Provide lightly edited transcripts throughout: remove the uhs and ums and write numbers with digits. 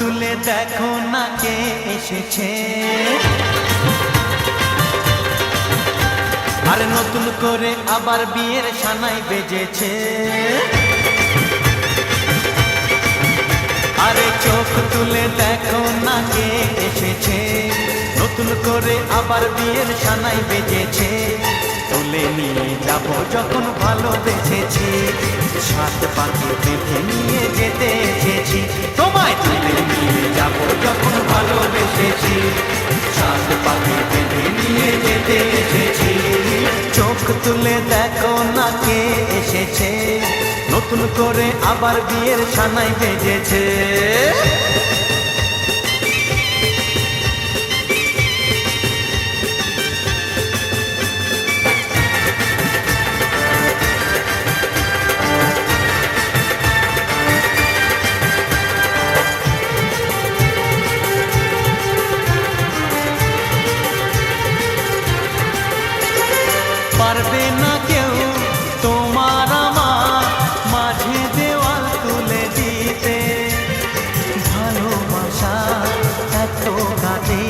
তুলে দেখো না কে এসেছে, আরে নতুন করে আবার বিয়ের সানাই বেজেছে। আরে চোখ তুলে দেখো না কে এসেছে, নতুন করে আবার বিয়ের সানাই বেজেছে। তুলে নিয়ে যাব যখন ভালোবেসেছি, সাত পাখি বেঁধে নিয়ে যেতে এসেছি। তোমায় তুলে নিয়ে যাব যখন ভালোবেসেছি, সাত পাখি বেঁধে নিয়ে যেতে এসেছি। চোখ তুলে দেখো না কে এসেছে, নতুন করে আবার বিয়ের সানাই বেজেছে। পারবে না কেউ তোমার আমার মাঝে দেওয়াল তুলে দিতে, ভালোবাসা এত কাটে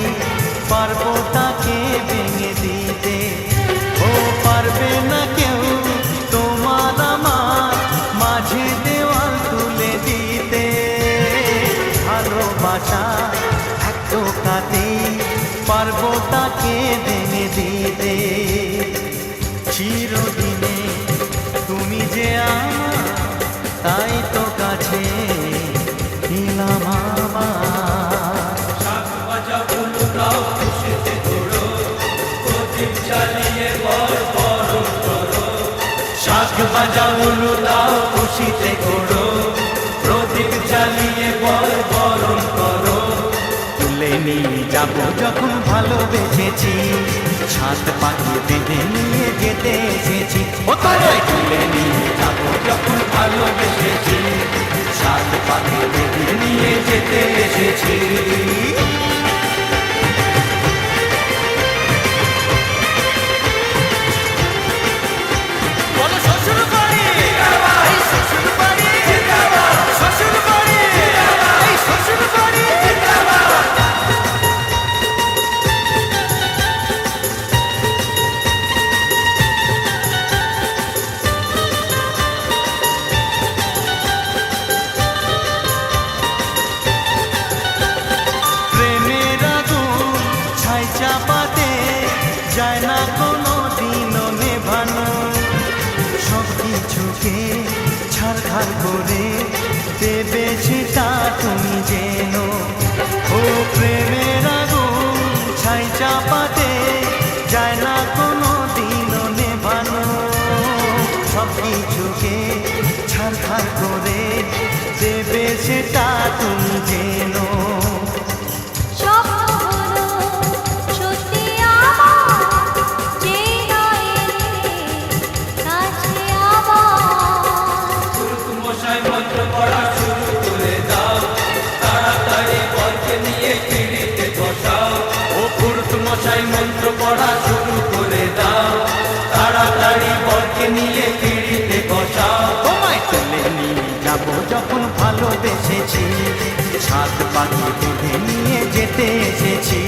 পারবো তাকে ভেঙে দিতে। ও পারবে না কেউ তোমার আমার মাঝে দেওয়াল তুলে দিতে, ভালোবাসা এত কাটে পারবো তাকে ভেঙে দিতে। চিরদিনে তুমি যে আমার, তাই তো কাছে এলাম আমার। শাঁখ বাজাও উলু দাও খুশিতে ঘোরো, প্রদীপ জ্বালিয়ে বরণ করো। শাঁখ বাজাও উলু দাও খুশিতে ঘোরো, প্রদীপ জ্বালিয়ে বরণ করো। তুলে নিয়ে যাব যখন ভালোবেসেছি, সাত পাখি বেঁধে নিয়ে যেতে এসেছি। ও তোমায় তুলে নিয়ে যাব যখন ভালোবেসেছি, সাত পাখি বেঁধে নিয়ে যেতে এসেছি। বলো শ্বশুর বাড়ি, এই শ্বশুর বাড়ি, শ্বশুর বাড়ি, এই শ্বশুর বাড়ি। চাপাতে যায় না কোনো দিনও নেভানো, সব কিছুকে ছাড়খাড় করে দেবে সেটা তুমি যেন। ও প্রেমের আগুন ছাই চাপাতে যায় না কোনো দিনও নেভানো, সব কিছুকে ছাড়খাড় করে দেবে সেটা তুমি যেন। মন্ত্র পড়া শুরু করে দাও, তাড়াতাড়ি বরকে নিয়ে পিড়িতে বসাও। ও পুরুত মশাই মন্ত্র পড়া শুরু করে দাও, তাড়াতাড়ি বরকে নিয়ে পিড়িতে বসাও। তোমায় তুলে নিয়ে যাব যখন ভালোবেসেছি, সাত পাখি বেঁধে নিয়ে যেতে এসেছি।